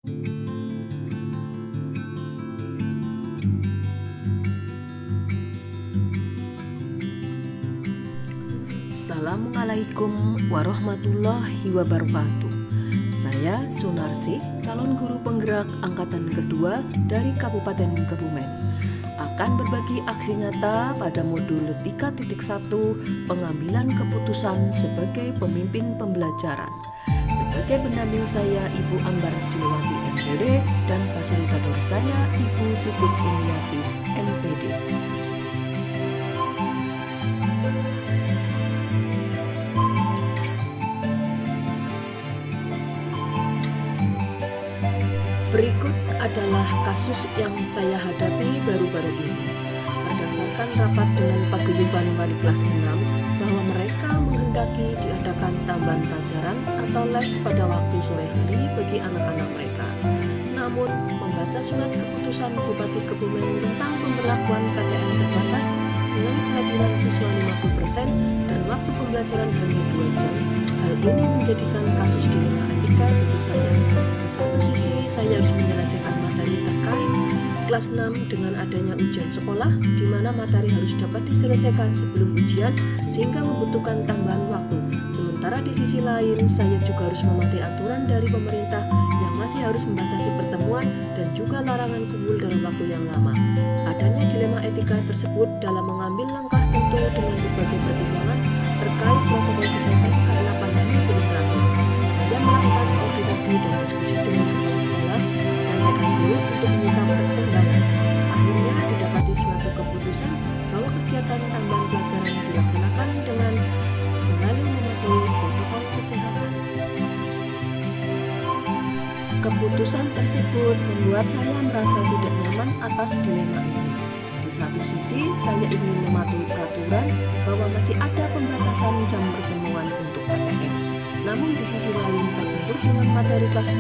Assalamualaikum warahmatullahi wabarakatuh. Saya Sunarsi, calon guru penggerak angkatan kedua dari Kabupaten Kebumen, akan berbagi aksi nyata pada modul 3.1 pengambilan keputusan sebagai pemimpin pembelajaran. Sebagai pendamping saya Ibu Ambar Silawati MPD dan fasilitator saya Ibu Titik Umiati MPD. Berikut adalah kasus yang saya hadapi baru-baru ini. Berdasarkan rapat dengan paguyuban wali kelas 6 bahwa mereka menghendaki diadakan tambahan pelajaran atau les pada waktu sore hari bagi anak-anak mereka. Namun, membaca surat keputusan Bupati Kebumen tentang pemberlakuan PTM terbatas dengan kehadiran siswa 50% dan waktu pembelajaran hanya 2 jam. Hal ini menjadikan kasus dilema etika bagi saya. Di satu sisi, saya harus menyelesaikan materi terkait kelas 6 dengan adanya ujian sekolah, di mana materi harus dapat diselesaikan sebelum ujian sehingga membutuhkan tambahan waktu. Sementara di sisi lain, saya juga harus mematuhi aturan dari pemerintah yang masih harus membatasi pertemuan dan juga larangan kumpul dalam waktu yang lama. Adanya dilema etika tersebut dalam mengambil langkah tentu dengan berbagai pertimbangan terkait protokol kesehatan karena pandemi belum berakhir. Saya melakukan koordinasi dan diskusi dengan kepala sekolah dan rekan guru untuk meminta pertimbangan. Akhirnya didapati suatu keputusan bahwa kegiatan tambahan pelajaran dilaksanakan dengan selalu mematuhi protokol kesehatan. Keputusan tersebut membuat saya merasa tidak nyaman atas dilema ini. Di satu sisi, saya ingin mematuhi peraturan bahwa masih ada pembatasan jam pertemuan untuk PTM. Namun di sisi lain terbentur dengan materi kelas 6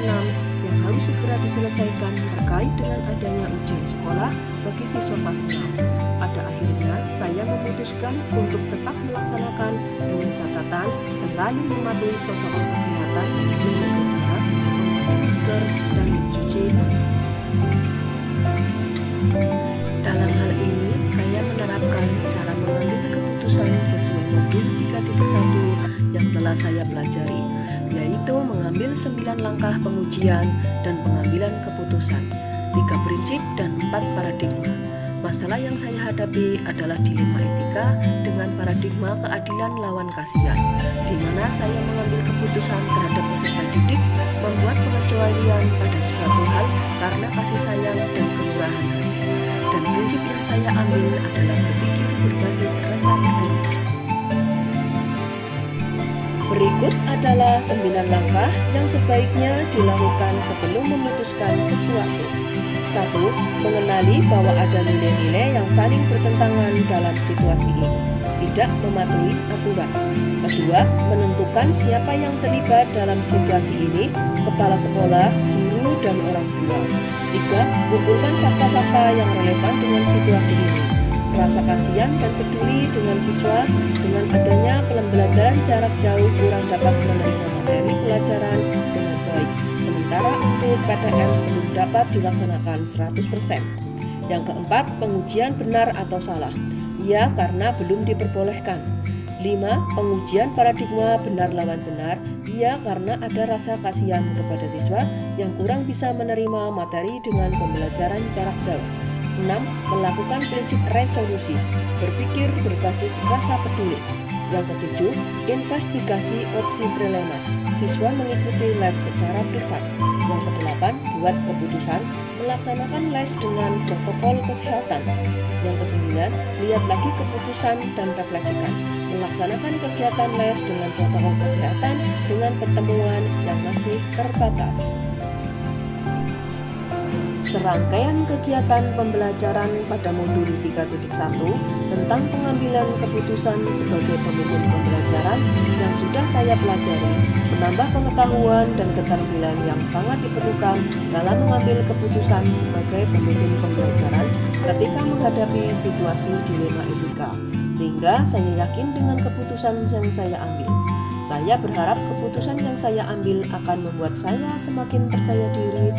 yang harus segera diselesaikan terkait dengan adanya ujian sekolah bagi siswa kelas 6. Pada akhirnya, saya memutuskan untuk tetap melaksanakan dengan catatan selalu mematuhi protokol kesehatan, menjaga jarak, memakai masker, dan mencuci tangan. Dalam hal ini, saya menerapkan cara mengambil keputusan sesuai modul 3.1 yang telah saya pelajari, yaitu mengambil 9 langkah pengujian dan pengambilan keputusan, 3 prinsip dan 4 paradigma. Masalah yang saya hadapi adalah dilema etika dengan paradigma keadilan lawan kasihan, di mana saya mengambil keputusan terhadap peserta didik membuat pengecualian pada suatu hal karena kasih sayang dan kemurahan hati. Dan prinsip yang saya ambil adalah berpikir berbasis rasa peduli. Berikut adalah 9 langkah yang sebaiknya dilakukan sebelum memutuskan sesuatu. 1. Mengenali bahwa ada nilai-nilai yang saling bertentangan dalam situasi ini. Tidak mematuhi aturan. 2. Menentukan siapa yang terlibat dalam situasi ini, kepala sekolah, guru, dan orang tua. 3. Kumpulkan fakta-fakta yang relevan dengan situasi ini. Rasa kasihan dan peduli dengan siswa dengan adanya pembelajaran jarak jauh kurang dapat menerima materi pelajaran dengan baik. Sementara untuk PTM belum dapat dilaksanakan 100%. Yang keempat, pengujian benar atau salah. Ya, karena belum diperbolehkan. 5. Pengujian paradigma benar lawan benar. Ya, karena ada rasa kasihan kepada siswa yang kurang bisa menerima materi dengan pembelajaran jarak jauh. 6. Melakukan prinsip resolusi, berpikir berbasis rasa peduli. Yang ketujuh, investigasi opsi trilema, siswa mengikuti les secara privat. Yang kedelapan, buat keputusan, melaksanakan les dengan protokol kesehatan. Yang kesembilan, lihat lagi keputusan dan refleksikan, melaksanakan kegiatan les dengan protokol kesehatan dengan pertemuan yang masih terbatas. Serangkaian kegiatan pembelajaran pada modul 3.1 tentang pengambilan keputusan sebagai pemimpin pembelajaran yang sudah saya pelajari menambah pengetahuan dan keterampilan yang sangat diperlukan dalam mengambil keputusan sebagai pemimpin pembelajaran ketika menghadapi situasi dilema etika, sehingga saya yakin dengan keputusan yang saya ambil. Saya berharap keputusan yang saya ambil akan membuat saya semakin percaya diri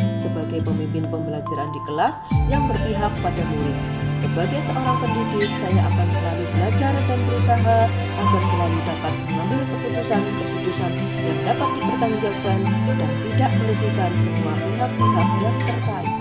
sebagai pemimpin pembelajaran di kelas yang berpihak pada murid. Sebagai seorang pendidik, saya akan selalu belajar dan berusaha agar selalu dapat mengambil keputusan-keputusan yang dapat dipertanggungjawabkan dan tidak merugikan semua pihak-pihak yang terkait.